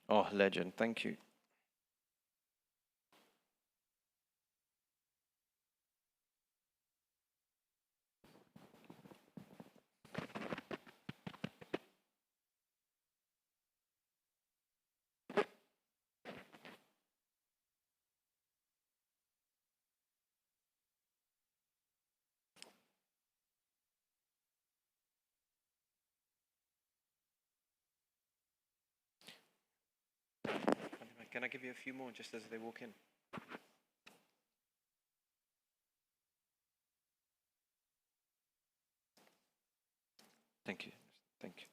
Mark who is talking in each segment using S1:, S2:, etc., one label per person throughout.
S1: Oh, legend. Thank you. Can I give you a few more just as they walk in? Thank you. Thank you.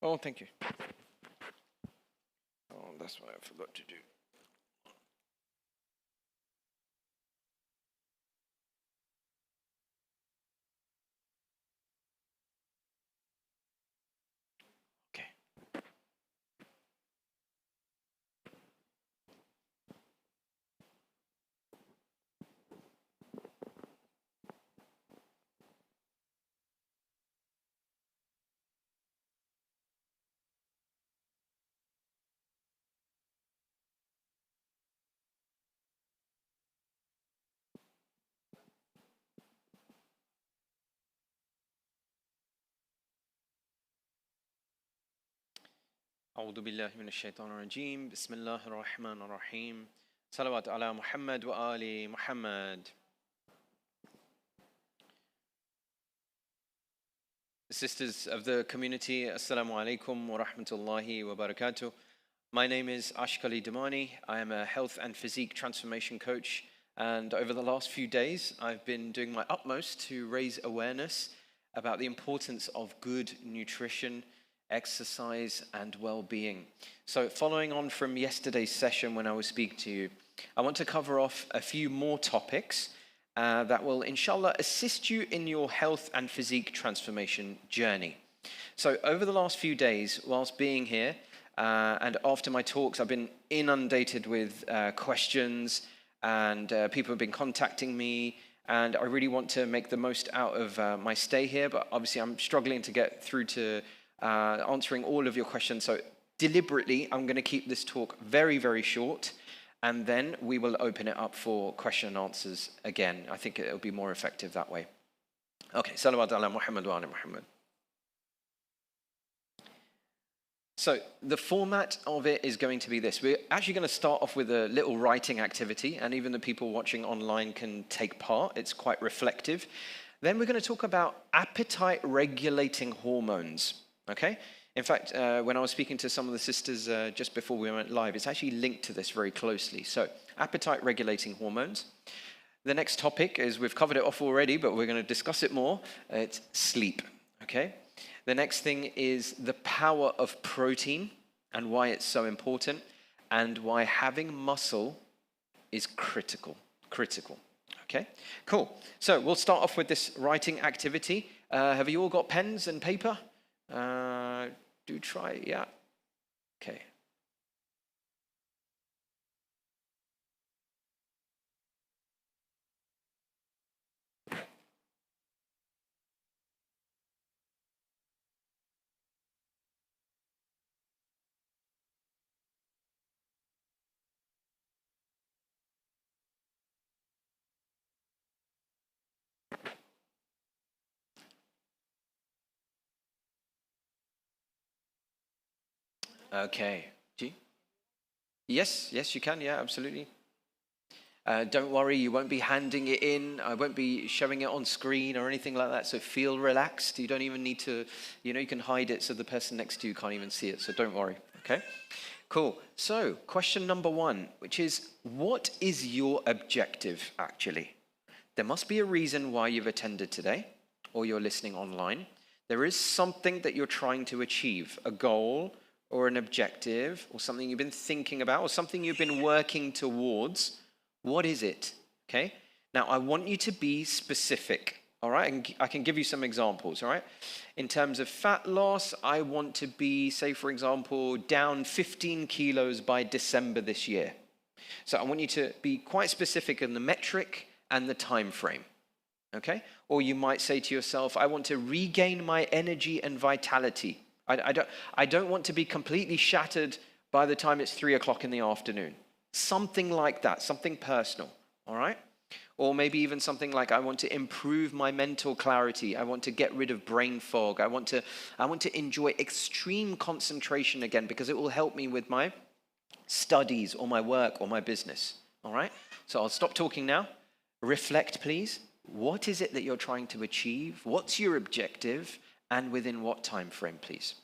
S1: Oh, thank you. Oh, that's what I forgot to do. Okay. أعوذ بالله من الشيطان الرجيم بسم الله الرحمن الرحيم صلوات على محمد وآل محمد. Sisters of the community, Assalamu alaikum wa rahmatullahi wa barakatuh. My name is Ashiq Damani. I am a health and physique transformation coach, and over the last few days I've been doing my utmost to raise awareness about the importance of good nutrition, exercise and well-being. So following on from yesterday's session when I was speaking to you, I want to cover off a few more topics that will inshallah assist you in your health and physique transformation journey. So over the last few days, whilst being here and after my talks, I've been inundated with questions and people have been contacting me, and I really want to make the most out of my stay here, but obviously I'm struggling to get through to answering all of your questions. So deliberately, I'm going to keep this talk very, very short, and then we will open it up for question and answers again. I think it'll be more effective that way. Okay, salawat ala Muhammad wa ala Muhammad. So the format of it is going to be this. We're actually going to start off with a little writing activity, and even the people watching online can take part. It's quite reflective. Then we're going to talk about appetite regulating hormones, okay? In fact, when I was speaking to some of the sisters just before we went live, it's actually linked to this very closely. So appetite regulating hormones. The next topic is, we've covered it off already, but we're going to discuss it more. It's sleep, okay? The next thing is the power of protein and why it's so important, and why having muscle is critical. Okay, cool. So we'll start off with this writing activity. Have you all got pens and paper? Do try, yeah. Okay. Okay. G? Yes, you can. Yeah, absolutely. Don't worry, you won't be handing it in. I won't be showing it on screen or anything like that. So feel relaxed. You don't even need to, you can hide it so the person next to you can't even see it. So don't worry. Okay? Cool. So question number 1, which is, what is your objective actually? There must be a reason why you've attended today or you're listening online. There is something that you're trying to achieve, a goal or an objective or something you've been thinking about or something you've been working towards. What is it? Okay. Now, I want you to be specific. All right. And I can give you some examples. All right. In terms of fat loss, I want to be, say, for example, down 15 kilos by December this year. So I want you to be quite specific in the metric and the time frame. Okay. Or you might say to yourself, I want to regain my energy and vitality. I don't want to be completely shattered by the time it's 3 o'clock in the afternoon. Something like that, something personal, all right? Or maybe even something like, I want to improve my mental clarity. I want to get rid of brain fog. I want to enjoy extreme concentration again because it will help me with my studies or my work or my business, all right? So I'll stop talking now. Reflect, please. What is it that you're trying to achieve? What's your objective? And within what time frame, please?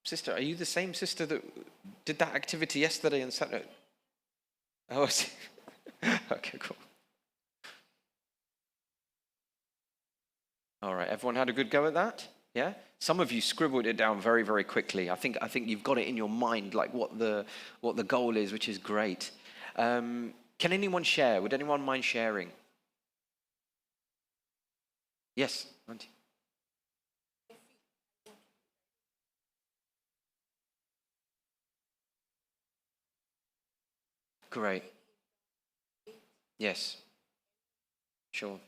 S1: Sister, are you the same sister that did that activity yesterday and Saturday? Oh, I see. Okay, cool. All right, everyone had a good go at that? Yeah? Some of you scribbled it down very, very quickly. I think you've got it in your mind, like what the goal is, which is great. Can anyone share? Would anyone mind sharing? Yes, Auntie. Great. Yes, sure.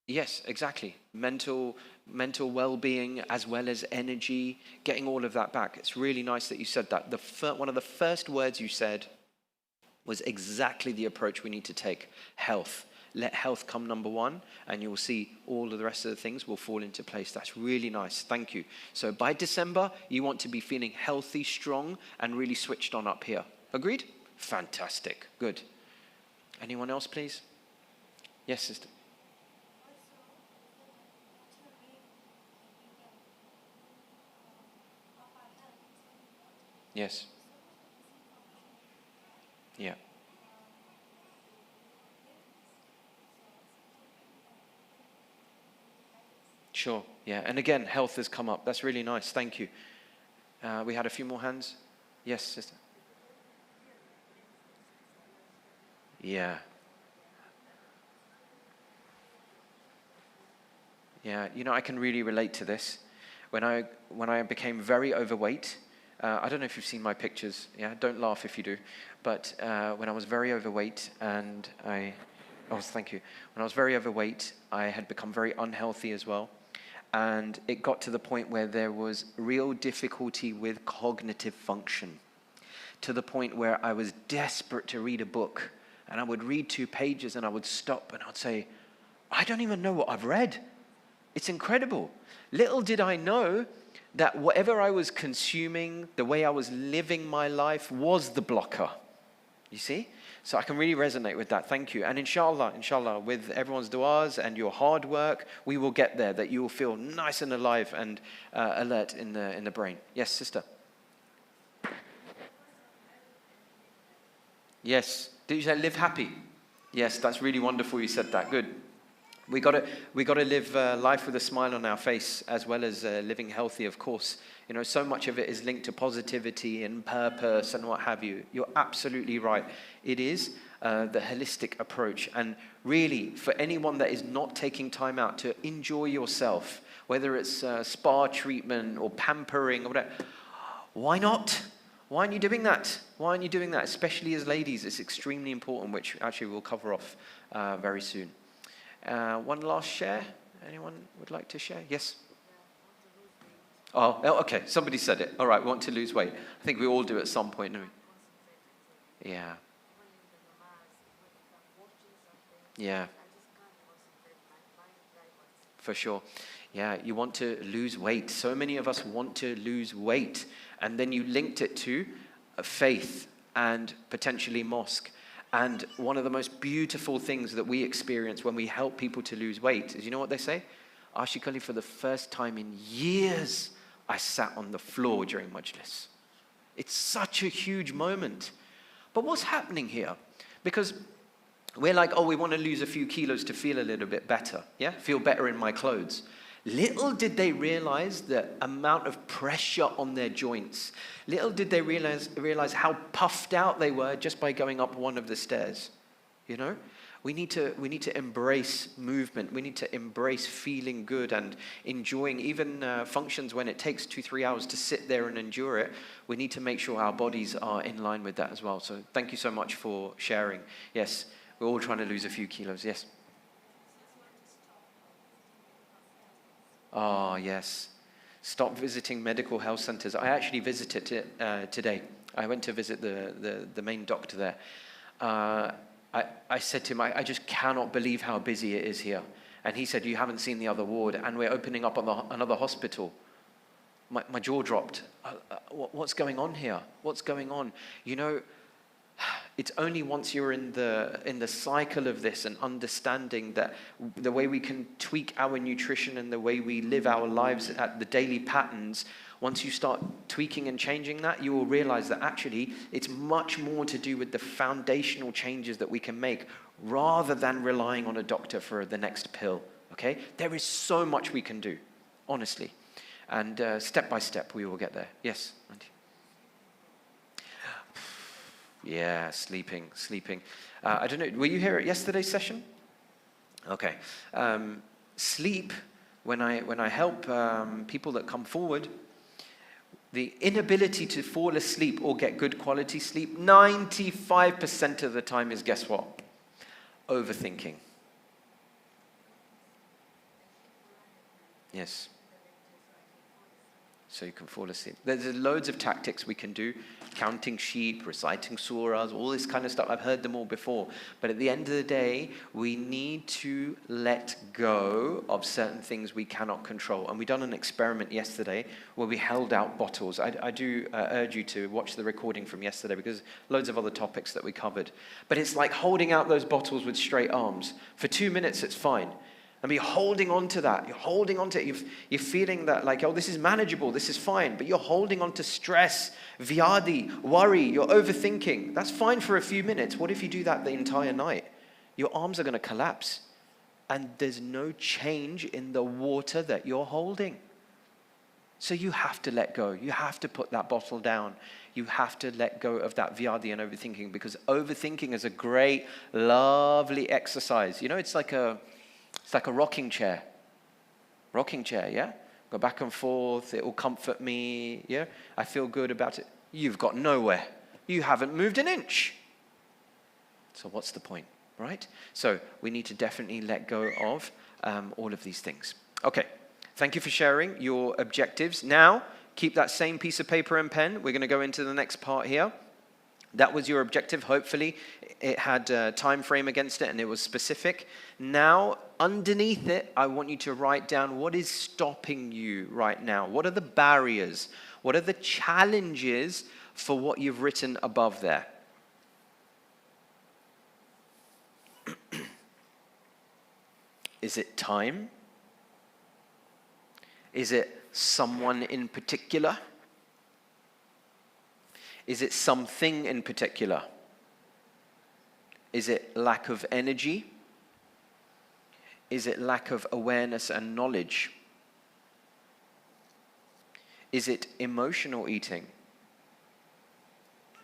S1: Yes, exactly. Mental well-being as well as energy, getting all of that back. It's really nice that you said that. One of the first words you said was exactly the approach we need to take. Health. Let health come number 1, and you will see all of the rest of the things will fall into place. That's really nice. Thank you. So by December, you want to be feeling healthy, strong, and really switched on up here. Agreed? Fantastic. Good. Anyone else, please? Yes, sister. Yes. Yeah. Sure. Yeah. And again, health has come up. That's really nice. Thank you. We had a few more hands. Yes, sister. Yeah. Yeah. I can really relate to this. When I became very overweight, I don't know if you've seen my pictures. Yeah. Don't laugh if you do. But when I was very overweight thank you. When I was very overweight, I had become very unhealthy as well. And it got to the point where there was real difficulty with cognitive function, to the point where I was desperate to read a book, and I would read 2 pages and I would stop and I'd say, I don't even know what I've read. It's incredible. Little did I know that whatever I was consuming, the way I was living my life was the blocker. You see? So I can really resonate with that. Thank you. And inshallah, with everyone's du'as and your hard work, we will get there, that you will feel nice and alive and alert in the brain. Yes, sister. Yes. Did you say live happy? Yes, that's really wonderful you said that. Good. We got to live life with a smile on our face, as well as living healthy, of course. You know, so much of it is linked to positivity and purpose and what have you. You're absolutely right. It is the holistic approach. And really, for anyone that is not taking time out to enjoy yourself, whether it's spa treatment or pampering or whatever, why not? Why aren't you doing that? Why aren't you doing that? Especially as ladies, it's extremely important, which actually we'll cover off very soon. One last share. Anyone would like to share? Yes? Oh, okay. Somebody said it. All right, want to lose weight. I think we all do at some point, don't we? Yeah. Yeah. For sure. Yeah, you want to lose weight. So many of us want to lose weight. And then you linked it to faith and potentially mosque. And one of the most beautiful things that we experience when we help people to lose weight is, you know what they say? Ashiq Ali, for the first time in years, I sat on the floor during Majlis. It's such a huge moment. But what's happening here? Because we're like, oh, we want to lose a few kilos to feel a little bit better. Yeah, feel better in my clothes. Little did they realize the amount of pressure on their joints. Little did they realize how puffed out they were just by going up one of the stairs. You know, we need to embrace movement. We need to embrace feeling good and enjoying even functions when it takes 2-3 hours to sit there and endure it. We need to make sure our bodies are in line with that as well. So thank you so much for sharing. Yes, we're all trying to lose a few kilos. Yes. Oh, yes. Stop visiting medical health centers. I actually visited it today. I went to visit the main doctor there. I said to him, I just cannot believe how busy it is here. And he said, you haven't seen the other ward, and we're opening up another hospital. My jaw dropped. What's going on here? What's going on? You know, it's only once you're in the cycle of this and understanding that the way we can tweak our nutrition and the way we live our lives at the daily patterns, once you start tweaking and changing that, you will realize that actually it's much more to do with the foundational changes that we can make rather than relying on a doctor for the next pill, okay? There is so much we can do, honestly. And step by step, we will get there. Yes, Auntie. Yeah, sleeping. I don't know, were you here at yesterday's session? Okay. Sleep, when I help people that come forward, the inability to fall asleep or get good quality sleep, 95% of the time is, guess what? Overthinking. Yes. So you can fall asleep. There's loads of tactics we can do. Counting sheep, reciting surahs, all this kind of stuff. I've heard them all before. But at the end of the day, we need to let go of certain things we cannot control. And we done an experiment yesterday where we held out bottles. I do urge you to watch the recording from yesterday because loads of other topics that we covered. But it's like holding out those bottles with straight arms. For 2 minutes, it's fine. And you're holding on to that. You're holding on to it. You're feeling that like, oh, this is manageable. This is fine. But you're holding on to stress, viadi, worry. You're overthinking. That's fine for a few minutes. What if you do that the entire night? Your arms are going to collapse. And there's no change in the water that you're holding. So you have to let go. You have to put that bottle down. You have to let go of that viadi and overthinking, because overthinking is a great, lovely exercise. You know, it's like a rocking chair. Rocking chair, yeah? Go back and forth, it will comfort me, yeah? I feel good about it. You've got nowhere. You haven't moved an inch. So what's the point, right? So we need to definitely let go of all of these things. Okay, thank you for sharing your objectives. Now, keep that same piece of paper and pen. We're going to go into the next part here. That was your objective. Hopefully, it had a time frame against it and it was specific. Now, underneath it, I want you to write down what is stopping you right now. What are the barriers? What are the challenges for what you've written above there? Is it time? Is it someone in particular? Is it something in particular? Is it lack of energy? Is it lack of awareness and knowledge? Is it emotional eating?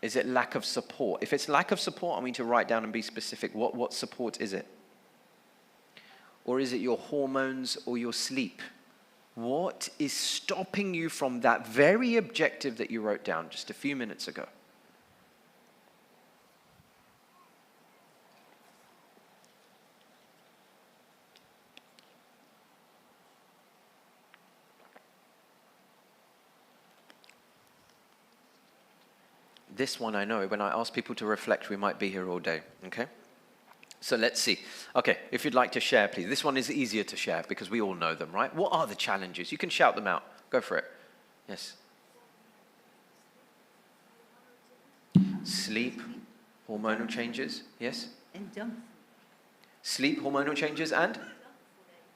S1: Is it lack of support? If it's lack of support, I need to write down and be specific. What support is it? Or is it your hormones or your sleep? What is stopping you from that very objective that you wrote down just a few minutes ago? This one I know, when I ask people to reflect, we might be here all day, okay? So let's see. Okay, if you'd like to share, please. This one is easier to share because we all know them, right? What are the challenges? You can shout them out. Go for it. Yes. Sleep, hormonal changes, yes?
S2: And junk food.
S1: Sleep, hormonal changes, and?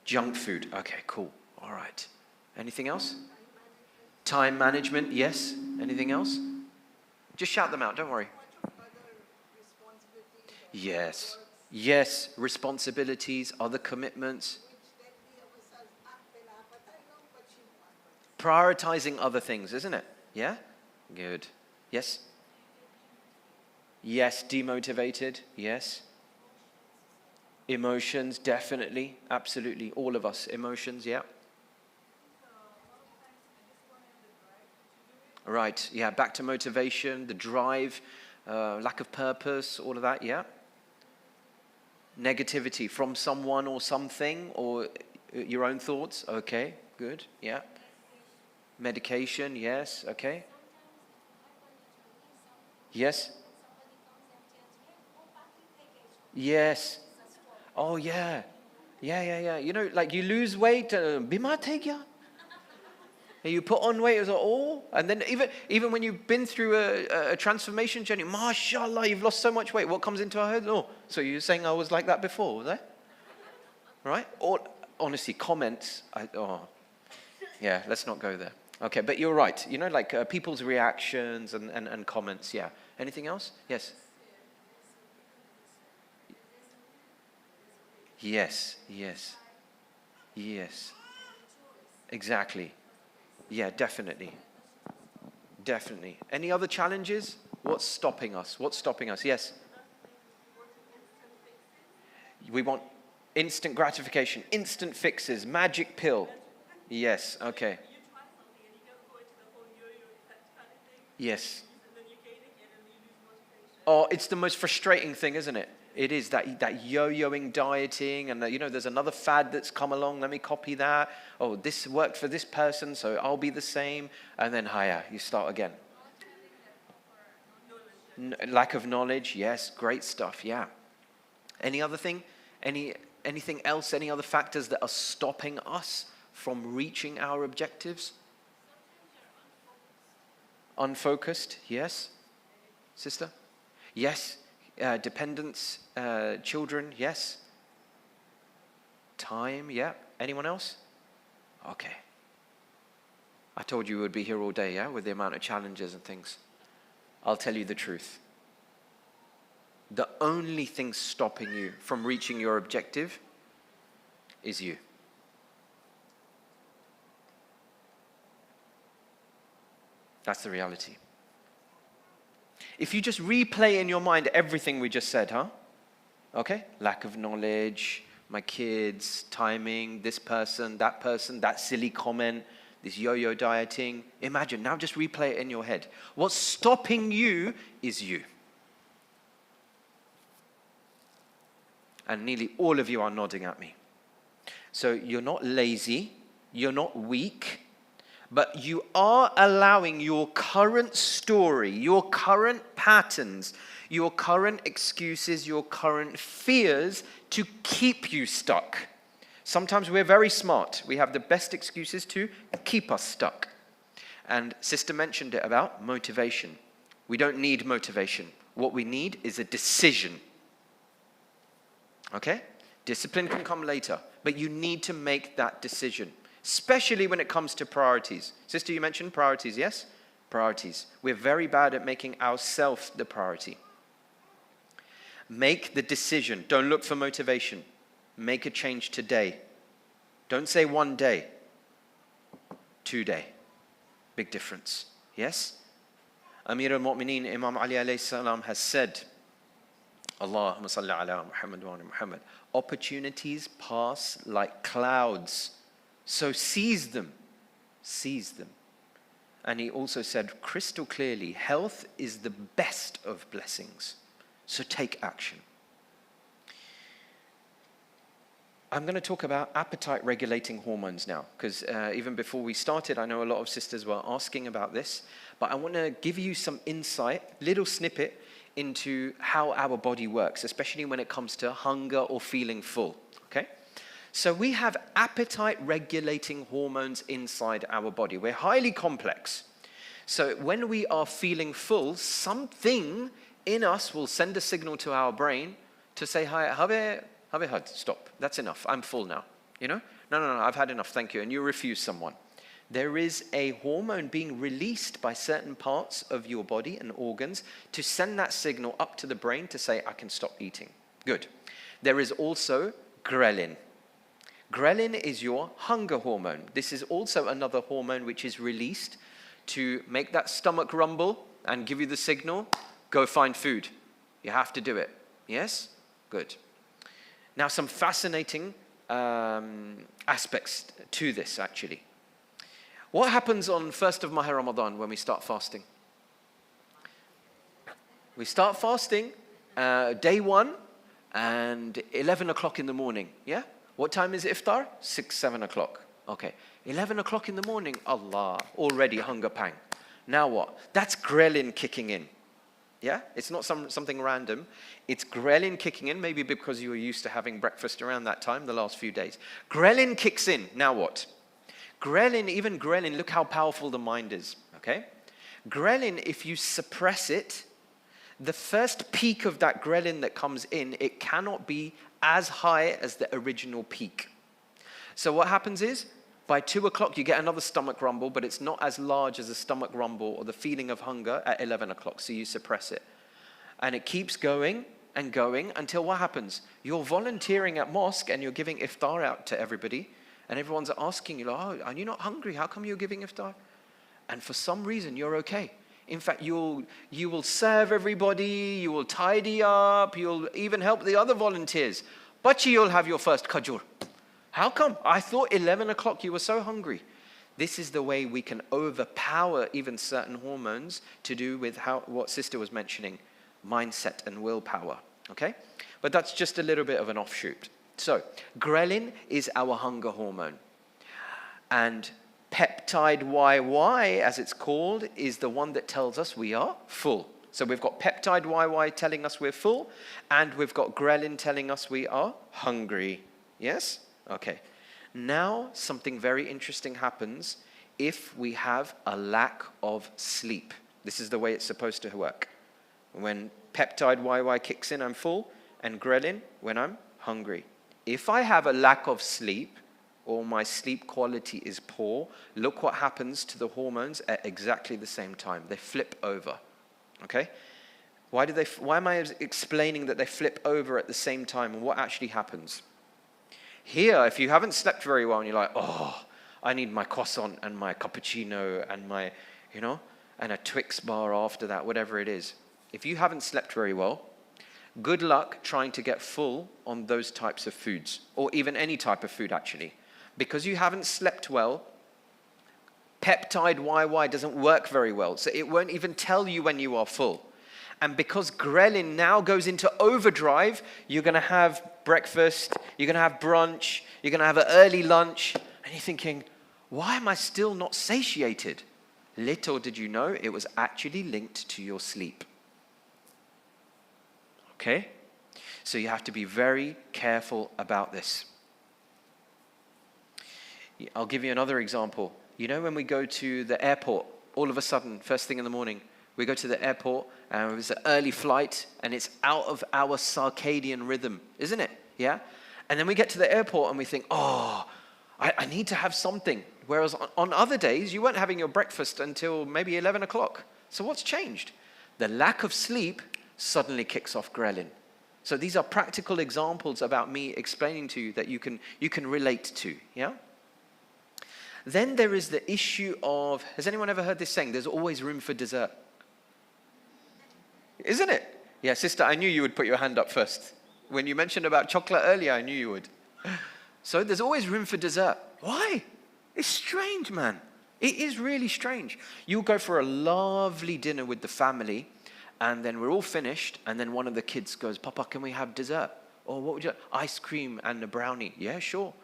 S1: Junk food. Okay, cool. All right. Anything else? Time management, yes. Anything else? Just shout them out, don't worry. Yes. Yes, responsibilities, other commitments. Prioritizing other things, isn't it? Yeah? Good. Yes? Yes, demotivated. Yes. Emotions, definitely. Absolutely. All of us. Emotions, yeah. Right, yeah, back to motivation, the drive, lack of purpose, all of that, yeah. Negativity from someone or something, or your own thoughts, okay, good, yeah. Medication, yes, okay. Yes. Yes. Oh, yeah. Yeah. You know, like you lose weight, bimar thay gaya. And you put on weight, it was like, oh, and then even when you've been through a transformation journey, mashallah, you've lost so much weight. What comes into our head? Oh, so you're saying I was like that before, was I? Right? Or honestly, comments. Yeah, let's not go there. Okay, but you're right. You know, like people's reactions and comments. Yeah. Anything else? Yes. Yes. Exactly. Yeah, definitely. Any other challenges? What's stopping us? Yes. We want instant gratification, instant fixes, magic pill. Yes, okay. Yes. Oh, it's the most frustrating thing, isn't it? It is that yo-yoing dieting, and you know, there's another fad that's come along. Let me copy that. Oh, this worked for this person, so I'll be the same. And then, you start again. Lack of knowledge, yes, great stuff, yeah. Any other thing? Anything else? Any other factors that are stopping us from reaching our objectives? Unfocused, yes. Sister? Yes. Dependents, children, yes. Time, yeah. Anyone else? Okay. I told you we would be here all day, yeah, with the amount of challenges and things. I'll tell you the truth. The only thing stopping you from reaching your objective is you. That's the reality. If you just replay in your mind everything we just said, okay? Lack of knowledge, my kids, timing, this person, that silly comment, this yo-yo dieting. Imagine, now just replay it in your head. What's stopping you is you. And nearly all of you are nodding at me. So you're not lazy, you're not weak, but you are allowing your current story, your current patterns, your current excuses, your current fears to keep you stuck. Sometimes we're very smart. We have the best excuses to keep us stuck. And Sister mentioned it about motivation. We don't need motivation. What we need is a decision. Okay? Discipline can come later, but you need to make that decision, especially when it comes to priorities. Sister, you mentioned priorities, yes? Priorities. We're very bad at making ourselves the priority. Make the decision. Don't look for motivation. make a change today. Don't say 1 day, 2 day. Big difference. Yes? Amir al-Mu'mineen, Imam Ali alayhi salam has said, Allahumma salli ala Muhammad wa ala Muhammad. Opportunities pass like clouds. So seize them. Seize them. And he also said crystal clearly, health is the best of blessings. So take action. I'm going to talk about appetite regulating hormones now, because even before we started, I know a lot of sisters were asking about this, but I want to give you some insight, little snippet into how our body works, especially when it comes to hunger or feeling full, okay? So we have appetite regulating hormones inside our body. We're highly complex. So when we are feeling full, something in us will send a signal to our brain to say, hi, have had, stop, that's enough, I'm full now, you know? No, I've had enough, thank you, and you refuse someone. There is a hormone being released by certain parts of your body and organs to send that signal up to the brain to say, I can stop eating. Good. There is also ghrelin. Ghrelin is your hunger hormone. This is also another hormone which is released to make that stomach rumble and give you the signal, go find food. You have to do it. Yes? Good. Now, some fascinating aspects to this, actually. What happens on 1st of Maha Ramadan when we start fasting? We start fasting day 1 and 11 o'clock in the morning, yeah? What time is iftar? 6, 7 o'clock. Okay, 11 o'clock in the morning, Allah, already hunger pang. Now what? That's ghrelin kicking in. Yeah, it's not something random. It's ghrelin kicking in, maybe because you were used to having breakfast around that time the last few days. Ghrelin kicks in. Now what? Ghrelin, even ghrelin, look how powerful the mind is, okay? Ghrelin, if you suppress it, the first peak of that ghrelin that comes in, it cannot be as high as the original peak. So what happens is, by 2 o'clock, you get another stomach rumble, but it's not as large as a stomach rumble or the feeling of hunger at 11 o'clock, so you suppress it. And it keeps going and going until what happens? You're volunteering at mosque and you're giving iftar out to everybody, and everyone's asking you, like, oh, are you not hungry? How come you're giving iftar? And for some reason, you're okay. In fact, you will serve everybody, you will tidy up, you'll even help the other volunteers. But you'll have your first kajur. How come? I thought 11 o'clock you were so hungry. This is the way we can overpower even certain hormones to do with what Sister was mentioning, mindset and willpower, okay? But that's just a little bit of an offshoot. So, ghrelin is our hunger hormone. And peptide YY, as it's called, is the one that tells us we are full. So we've got peptide YY telling us we're full, and we've got ghrelin telling us we are hungry. Yes? Okay. Now, something very interesting happens if we have a lack of sleep. This is the way it's supposed to work. When peptide YY kicks in, I'm full, and ghrelin when I'm hungry. If I have a lack of sleep, or my sleep quality is poor, look what happens to the hormones at exactly the same time. They flip over, okay? Why am I explaining that they flip over at the same time, and what actually happens? Here, if you haven't slept very well and you're like, oh, I need my croissant and my cappuccino and my, and a Twix bar after that, whatever it is. If you haven't slept very well, good luck trying to get full on those types of foods, or even any type of food actually. Because you haven't slept well, peptide YY doesn't work very well, so it won't even tell you when you are full. And because ghrelin now goes into overdrive, you're going to have breakfast, you're going to have brunch, you're going to have an early lunch, and you're thinking, why am I still not satiated? Little did you know, it was actually linked to your sleep. Okay? So you have to be very careful about this. I'll give you another example. You know when we go to the airport, all of a sudden, first thing in the morning, we go to the airport, and it's an early flight, and it's out of our circadian rhythm, isn't it? Yeah? And then we get to the airport, and we think, oh, I need to have something. Whereas on other days, you weren't having your breakfast until maybe 11 o'clock. So what's changed? The lack of sleep suddenly kicks off ghrelin. So these are practical examples about me explaining to you that you can relate to, yeah? Then there is the issue of, has anyone ever heard this saying, there's always room for dessert? Isn't it? Yeah, sister, I knew you would put your hand up first. When you mentioned about chocolate earlier, I knew you would. So there's always room for dessert. Why? It's strange, man. It is really strange. You'll go for a lovely dinner with the family, and then we're all finished, and then one of the kids goes, Papa, can we have dessert? Or what would you like? Ice cream and a brownie. Yeah, sure.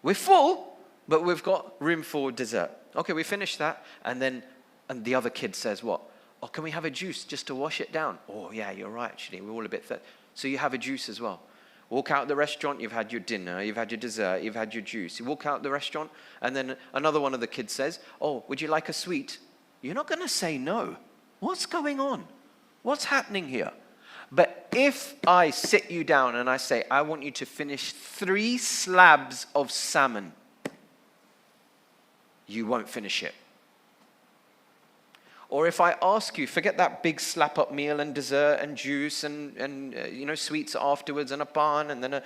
S1: We're full, but we've got room for dessert. Okay, we finished that, and the other kid says what? Oh, can we have a juice just to wash it down? Oh, yeah, you're right, actually. We're all a bit thirsty. So you have a juice as well. Walk out the restaurant, you've had your dinner, you've had your dessert, you've had your juice. You walk out the restaurant, and then another one of the kids says, oh, would you like a sweet? You're not going to say no. What's going on? What's happening here? But if I sit you down and I say, I want you to finish 3 slabs of salmon, you won't finish it. Or if I ask you, forget that big slap-up meal and dessert and juice and sweets afterwards and a pan and then a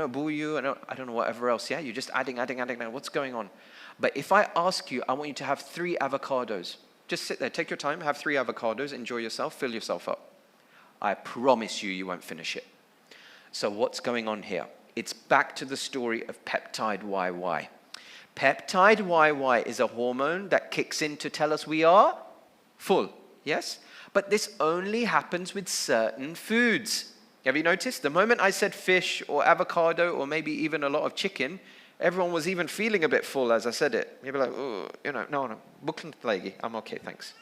S1: bouillon and I don't know, whatever else. Yeah, you're just adding. What's going on? But if I ask you, I want you to have 3 avocados. Just sit there, take your time, have 3 avocados, enjoy yourself, fill yourself up. I promise you won't finish it. So what's going on here? It's back to the story of peptide YY. Peptide YY is a hormone that kicks in to tell us we are full, yes? But this only happens with certain foods. Have you noticed? The moment I said fish or avocado or maybe even a lot of chicken, everyone was even feeling a bit full as I said it. You'd be like, oh, no, buklin lagi. I'm okay, thanks.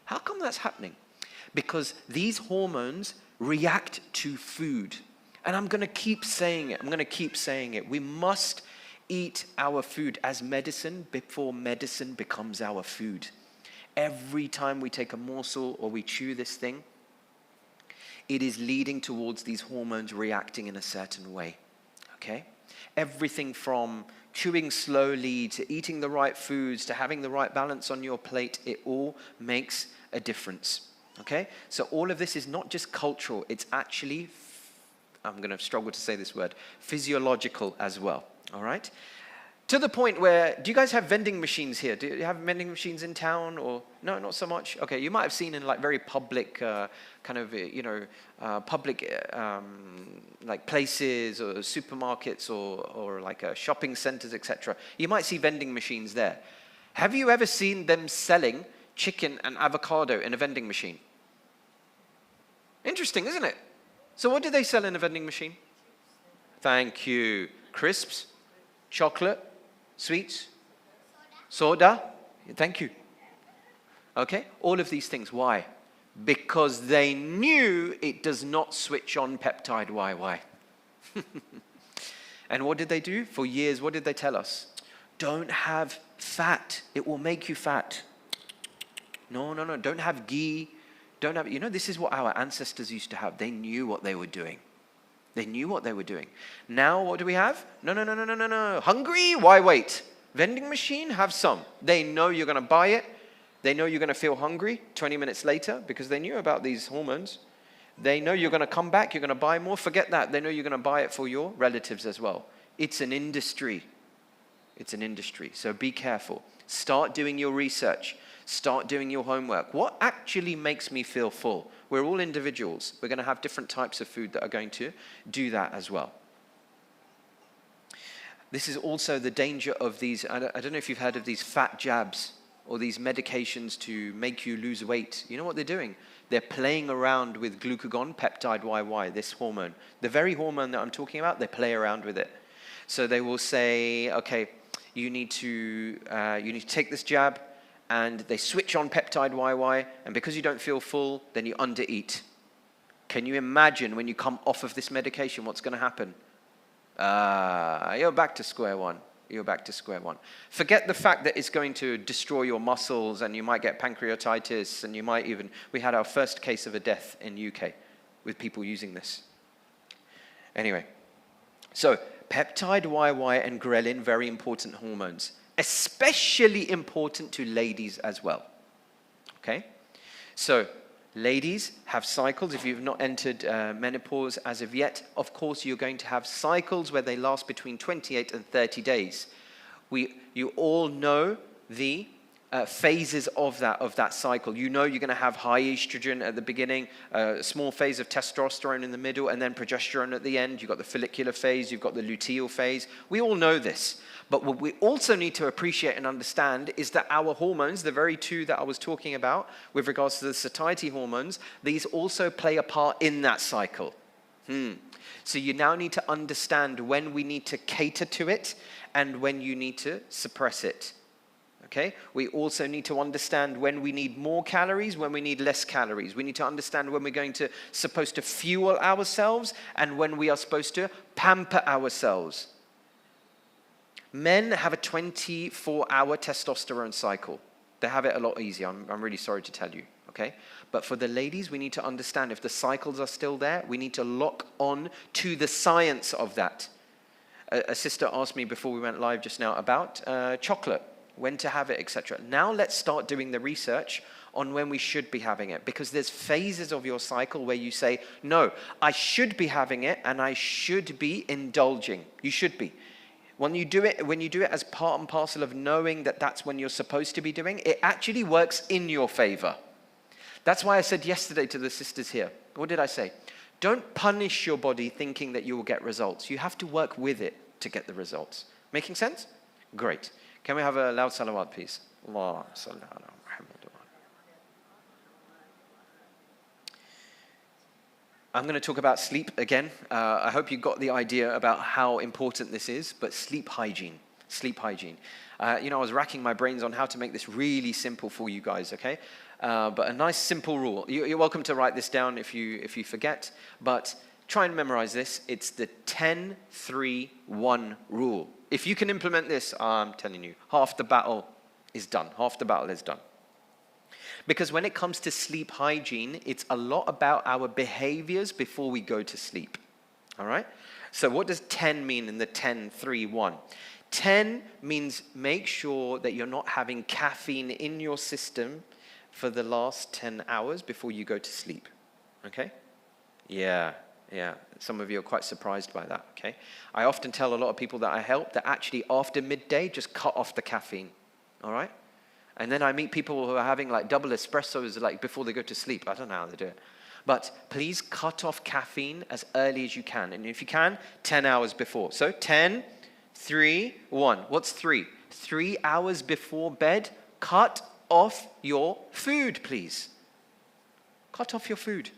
S1: How come that's happening? Because these hormones react to food. And I'm going to keep saying it. We must eat our food as medicine before medicine becomes our food. Every time we take a morsel or we chew this thing, it is leading towards these hormones reacting in a certain way, okay? Everything from chewing slowly to eating the right foods to having the right balance on your plate, it all makes a difference, okay? So all of this is not just cultural, it's actually, I'm going to struggle to say this word, physiological as well, all right? To the point where, do you guys have vending machines here? Do you have vending machines in town or, no, not so much? Okay, you might have seen in like very public like places or supermarkets or like shopping centers, etc. You might see vending machines there. Have you ever seen them selling chicken and avocado in a vending machine? Interesting, isn't it? So what do they sell in a vending machine? Thank you. Crisps, chocolate, sweets, soda. Thank you. Okay, all of these things. Why? Because they knew it does not switch on peptide YY. And what did they do? For years, what did they tell us? Don't have fat. It will make you fat. No. Don't have ghee. Don't have, this is what our ancestors used to have. They knew what they were doing. Now, what do we have? No. Hungry? Why wait? Vending machine? Have some. They know you're going to buy it. They know you're going to feel hungry 20 minutes later because they knew about these hormones. They know you're going to come back. You're going to buy more. Forget that. They know you're going to buy it for your relatives as well. It's an industry. So be careful. Start doing your research. Start doing your homework. What actually makes me feel full? We're all individuals. We're going to have different types of food that are going to do that as well. This is also the danger of these, I don't know if you've heard of these fat jabs or these medications to make you lose weight. You know what they're doing? They're playing around with glucagon, peptide YY, this hormone. The very hormone that I'm talking about, they play around with it. So they will say, okay, you need to take this jab, and they switch on peptide YY, and because you don't feel full, then you undereat. Can you imagine when you come off of this medication, what's going to happen? You're back to square one. Forget the fact that it's going to destroy your muscles, and you might get pancreatitis, and we had our first case of a death in UK with people using this. Anyway, so peptide YY and ghrelin, very important hormones. Especially important to ladies as well. Okay? So, Ladies have cycles. If you've not entered menopause as of yet, of course you're going to have cycles where they last between 28 and 30 days. You all know the phases of that cycle. You know you're going to have high estrogen at the beginning, a small phase of testosterone in the middle, and then progesterone at the end. You've got the follicular phase, you've got the luteal phase. We all know this. But what we also need to appreciate and understand is that our hormones, the very two that I was talking about with regards to the satiety hormones, these also play a part in that cycle. So you now need to understand when we need to cater to it and when you need to suppress it. Okay? We also need to understand when we need more calories, when we need less calories. We need to understand when we're supposed to fuel ourselves and when we are supposed to pamper ourselves. Men have a 24-hour testosterone cycle. They have it a lot easier. I'm really sorry to tell you. Okay? But for the ladies, we need to understand if the cycles are still there, we need to lock on to the science of that. A sister asked me before we went live just now about chocolate, when to have it, etc. Now let's start doing the research on when we should be having it, because there's phases of your cycle where you say, no, I should be having it and I should be indulging. You should be. When you do it as part and parcel of knowing that that's when you're supposed to be doing, it actually works in your favor. That's why I said yesterday to the sisters here, what did I say? Don't punish your body thinking that you will get results. You have to work with it to get the results. Making sense? Great. Can we have a loud salawat, please? Allah salli ala Muhammad. I'm going to talk about sleep again. I hope you got the idea about how important this is, but sleep hygiene. Sleep hygiene. I was racking my brains on how to make this really simple for you guys, okay? But a nice simple rule. You're welcome to write this down if you forget, but try and memorize this. It's the 10-3-1 rule. If you can implement this, I'm telling you, half the battle is done. Half the battle is done. Because when it comes to sleep hygiene, it's a lot about our behaviors before we go to sleep. All right? So what does 10 mean in the 10-3-1? 10 means make sure that you're not having caffeine in your system for the last 10 hours before you go to sleep. Okay? Yeah. Some of you are quite surprised by that, okay? I often tell a lot of people that I help that actually after midday, just cut off the caffeine, all right? And then I meet people who are having like double espressos like before they go to sleep. I don't know how they do it. But please cut off caffeine as early as you can. And if you can, 10 hours before. So 10, 3, 1. What's 3? 3 hours before bed, cut off your food, please. Cut off your food.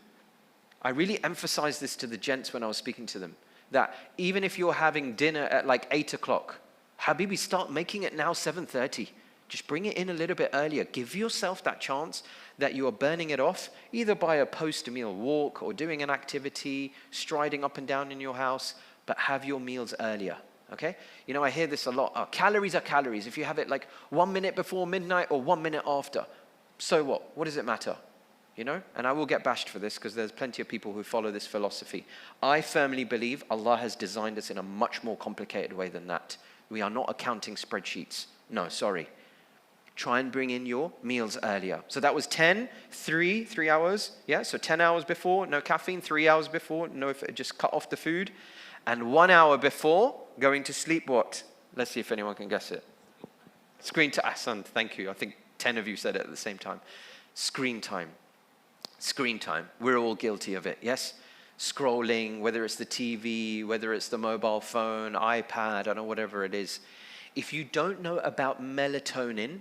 S1: I really emphasize this to the gents when I was speaking to them, that even if you're having dinner at like 8 o'clock, Habibi, start making it now 7:30. Just bring it in a little bit earlier. Give yourself that chance that you are burning it off, either by a post-meal walk or doing an activity, striding up and down in your house, but have your meals earlier, okay? I hear this a lot. Calories are calories. If you have it like 1 minute before midnight or 1 minute after, so what? What does it matter? And I will get bashed for this because there's plenty of people who follow this philosophy. I firmly believe Allah has designed us in a much more complicated way than that. We are not accounting spreadsheets. No, sorry. Try and bring in your meals earlier. So that was 10, 3 hours. Yeah, so 10 hours before, no caffeine. 3 hours before, just cut off the food. And 1 hour before going to sleep, what? Let's see if anyone can guess it. Screen time. Ahsan, thank you. I think 10 of you said it at the same time. Screen time. Screen time. We're all guilty of it, yes? Scrolling, whether it's the TV, whether it's the mobile phone, iPad, I don't know, whatever it is. If you don't know about melatonin,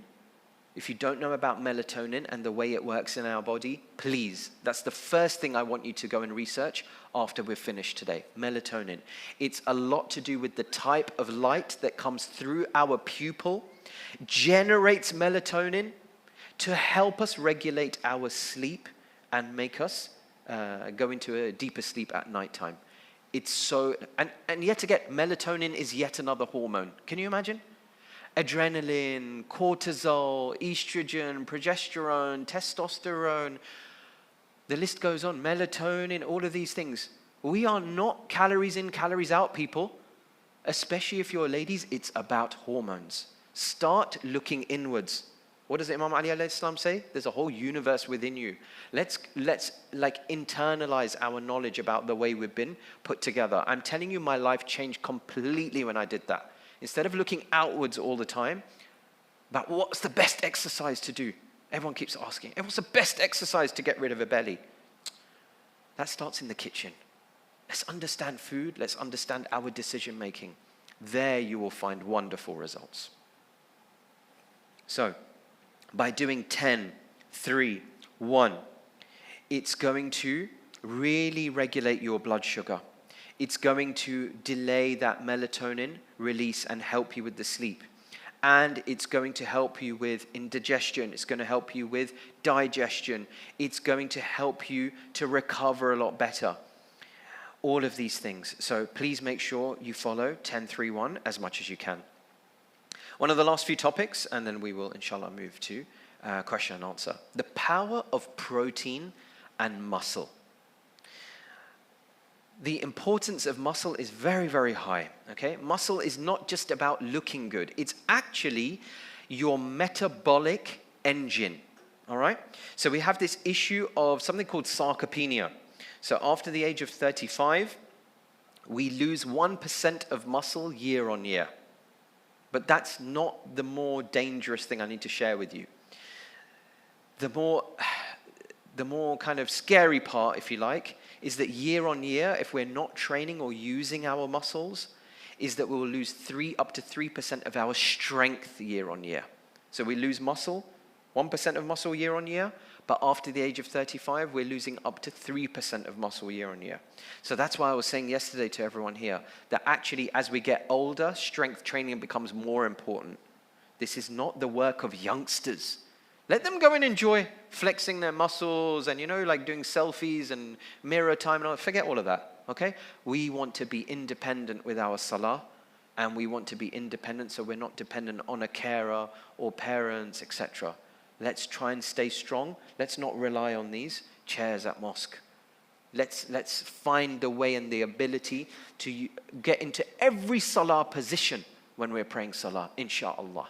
S1: and the way it works in our body, please, that's the first thing I want you to go and research after we're finished today. Melatonin. It's a lot to do with the type of light that comes through our pupil, generates melatonin to help us regulate our sleep and make us go into a deeper sleep at nighttime. It's so, and yet again, melatonin is yet another hormone. Can you imagine? Adrenaline, cortisol, estrogen, progesterone, testosterone. The list goes on. Melatonin, all of these things. We are not calories in, calories out people. Especially if you're ladies, it's about hormones. Start looking inwards. What does Imam Ali alayhi salam say? There's a whole universe within you. Let's like internalize our knowledge about the way we've been put together. I'm telling you, my life changed completely when I did that. Instead of looking outwards all the time, about what's the best exercise to do? Everyone keeps asking, what's the best exercise to get rid of a belly? That starts in the kitchen. Let's understand food. Let's understand our decision making. There you will find wonderful results. So, by doing 10, 3, 1, it's going to really regulate your blood sugar. It's going to delay that melatonin release and help you with the sleep. And it's going to help you with indigestion. It's going to help you with digestion. It's going to help you to recover a lot better. All of these things. So please make sure you follow 10-3-1 as much as you can. One of the last few topics, and then we will, inshallah, move to question and answer. The power of protein and muscle. The importance of muscle is very, very high, okay? Muscle is not just about looking good. It's actually your metabolic engine, all right? So we have this issue of something called sarcopenia. So after the age of 35, we lose 1% of muscle year on year. But that's not the more dangerous thing I need to share with you. The more kind of scary part, if you like, is that year on year, if we're not training or using our muscles, is that we will lose up to 3% of our strength year on year. So we lose muscle, 1% of muscle year on year, but after the age of 35, we're losing up to 3% of muscle year on year. So that's why I was saying yesterday to everyone here, that actually as we get older, strength training becomes more important. This is not the work of youngsters. Let them go and enjoy flexing their muscles and, like doing selfies and mirror time and all. Forget all of that, okay? We want to be independent with our salah, and we want to be independent so we're not dependent on a carer or parents, etc. Let's try and stay strong. Let's not rely on these chairs at mosque. Let's find the way and the ability to get into every salah position when we're praying salah, inshallah.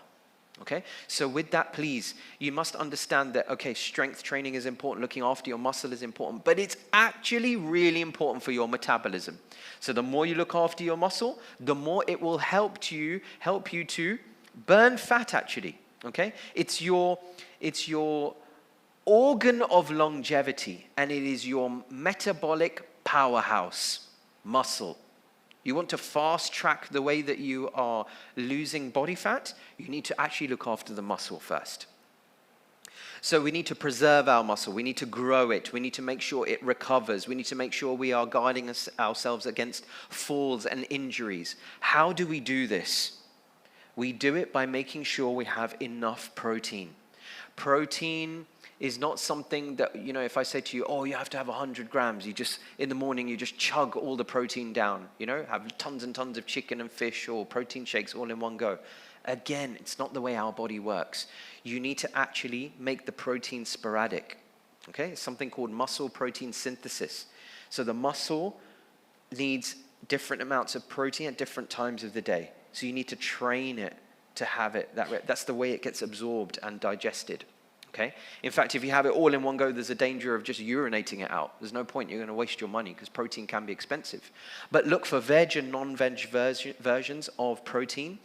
S1: Okay, so with that, please, you must understand that, okay, strength training is important, looking after your muscle is important, but it's actually really important for your metabolism. So the more you look after your muscle, the more it will help you to burn fat, actually. Okay, it's your organ of longevity, and it is your metabolic powerhouse, muscle. You want to fast track the way that you are losing body fat, you need to actually look after the muscle first. So we need to preserve our muscle. We need to grow it. We need to make sure it recovers. We need to make sure we are guarding ourselves against falls and injuries. How do we do this? We do it by making sure we have enough protein. Protein is not something that, if I say to you, you have to have 100 grams, in the morning, you just chug all the protein down, have tons and tons of chicken and fish or protein shakes all in one go. Again, it's not the way our body works. You need to actually make the protein sporadic, okay? It's something called muscle protein synthesis. So the muscle needs different amounts of protein at different times of the day. So you need to train it to have it that way. That's the way it gets absorbed and digested. Okay? In fact, if you have it all in one go, there's a danger of just urinating it out. There's no point. You're going to waste your money because protein can be expensive. But look for veg and non-veg versions of protein.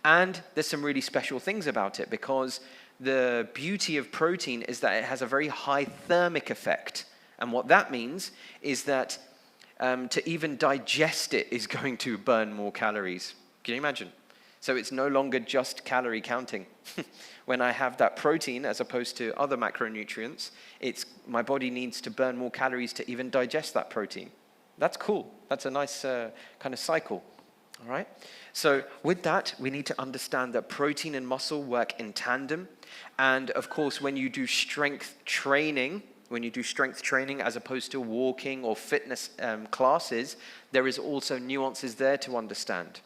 S1: And there's some really special things about it, because the beauty of protein is that it has a very high thermic effect. And what that means is that to even digest it is going to burn more calories. Can you imagine? So it's no longer just calorie counting. When I have that protein as opposed to other macronutrients, my body needs to burn more calories to even digest that protein. That's cool. That's a nice kind of cycle. All right? So with that, we need to understand that protein and muscle work in tandem. And of course, when you do strength training as opposed to walking or fitness classes, there is also nuances there to understand.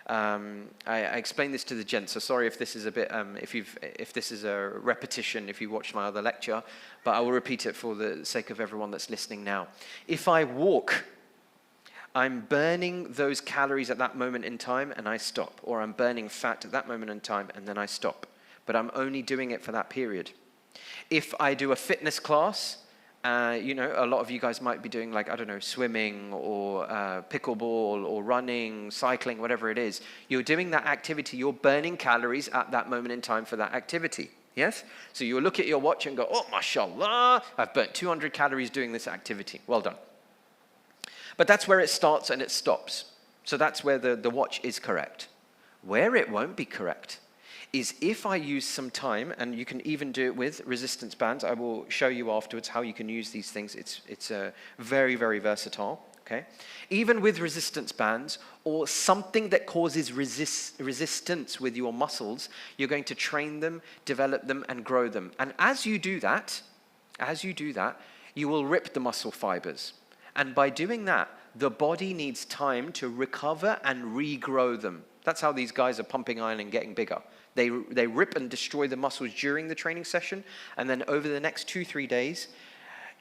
S1: I explained this to the gents, so sorry if this is a bit, if this is a repetition, if you watched my other lecture, but I will repeat it for the sake of everyone that's listening now. If I walk, I'm burning those calories at that moment in time and I stop, or I'm burning fat at that moment in time and then I stop. but I'm only doing it for that period. If I do a fitness class, you know, a lot of you guys might be doing like, I don't know, swimming or pickleball or running, cycling, whatever it is. You're doing that activity, you're burning calories at that moment in time for that activity. Yes? So you look at your watch and go, oh, mashallah, I've burnt 200 calories doing this activity. Well done. But that's where it starts and it stops. So that's where the watch is correct. Where it won't be correct is if I use some time, and you can even do it with resistance bands. I will show you afterwards how you can use these things. It's very, very versatile. Okay? Even with resistance bands or something that causes resistance with your muscles, you're going to train them, develop them, and grow them. And as you do that, you will rip the muscle fibers. And by doing that, the body needs time to recover and regrow them. That's how these guys are pumping iron and getting bigger. They rip and destroy the muscles during the training session, and then over the next 2-3 days,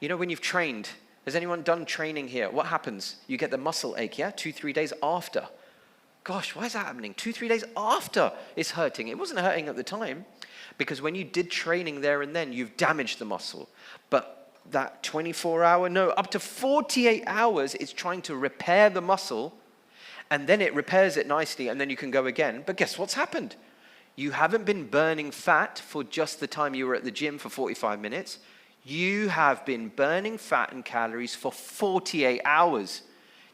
S1: you know, when you've trained, has anyone done training here? What happens? You get the muscle ache, yeah? 2-3 days after. Gosh, why is that happening? 2-3 days after it's hurting. It wasn't hurting at the time, because when you did training there and then, you've damaged the muscle. But that 24-hour, no, up to 48 hours, it's trying to repair the muscle, and then it repairs it nicely, and then you can go again. But guess what's happened? You haven't been burning fat for just the time you were at the gym for 45 minutes. You have been burning fat and calories for 48 hours.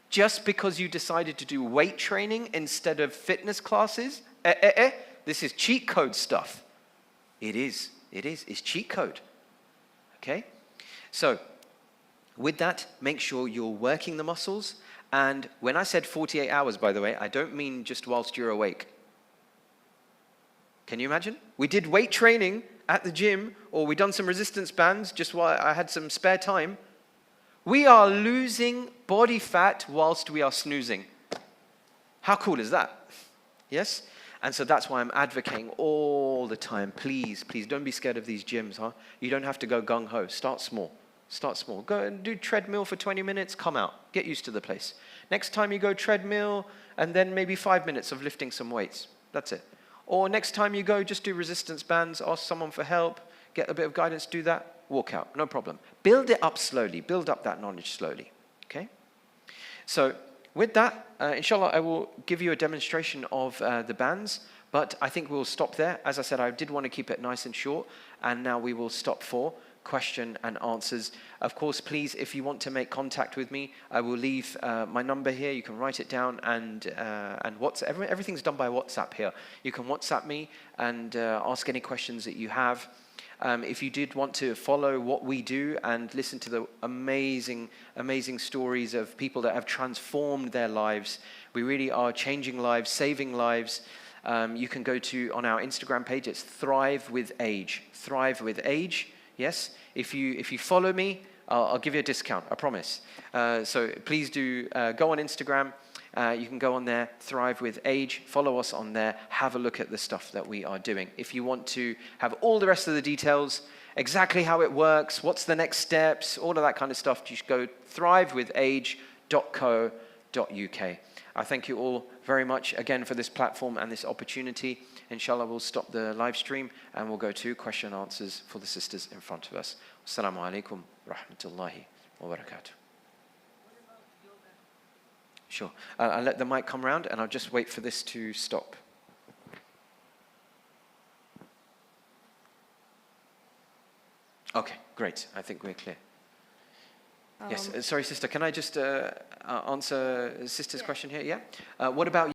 S1: Just because you decided to do weight training instead of fitness classes? This is cheat code stuff. It is. It's cheat code. Okay? So, with that, make sure you're working the muscles. And when I said 48 hours, by the way, I don't mean just whilst you're awake. Can you imagine? We did weight training at the gym, or we done some resistance bands just while I had some spare time. We are losing body fat whilst we are snoozing. How cool is that? Yes? And so that's why I'm advocating all the time. Please, please don't be scared of these gyms, huh? You don't have to go gung-ho. Start small. Start small. Go and do treadmill for 20 minutes, come out. Get used to the place. Next time you go treadmill, and then maybe 5 minutes of lifting some weights. That's it. Or next time you go, just do resistance bands, ask someone for help, get a bit of guidance, do that, walk out, no problem. Build it up slowly, build up that knowledge slowly, okay? So with that, inshallah, I will give you a demonstration of the bands, but I think we'll stop there. As I said, I did want to keep it nice and short, and now we will stop for question and answers. Of course, please, if you want to make contact with me, I will leave my number here. You can write it down, and WhatsApp. Everything's done by WhatsApp here. You can WhatsApp me and ask any questions that you have. If you did want to follow what we do and listen to the amazing, amazing stories of people that have transformed their lives, we really are changing lives, saving lives. You can go to on our Instagram page. It's Thrive with Age. Thrive with Age. Yes, if you follow me, I'll give you a discount, I promise. So please do go on Instagram. You can go on there, Thrive with Age. Follow us on there. Have a look at the stuff that we are doing. If you want to have all the rest of the details, exactly how it works, what's the next steps, all of that kind of stuff, you should go thrivewithage.co.uk. I thank you all very much again for this platform and this opportunity. Inshallah, we'll stop the live stream and we'll go to question and answers for the sisters in front of us. Assalamu alaikum rahmatullahi wa barakatuh. Sure. I'll let the mic come round and I'll just wait for this to stop. Okay, great. I think we're clear. Yes, sorry, sister. Can I just answer sister's question here? Yeah. What about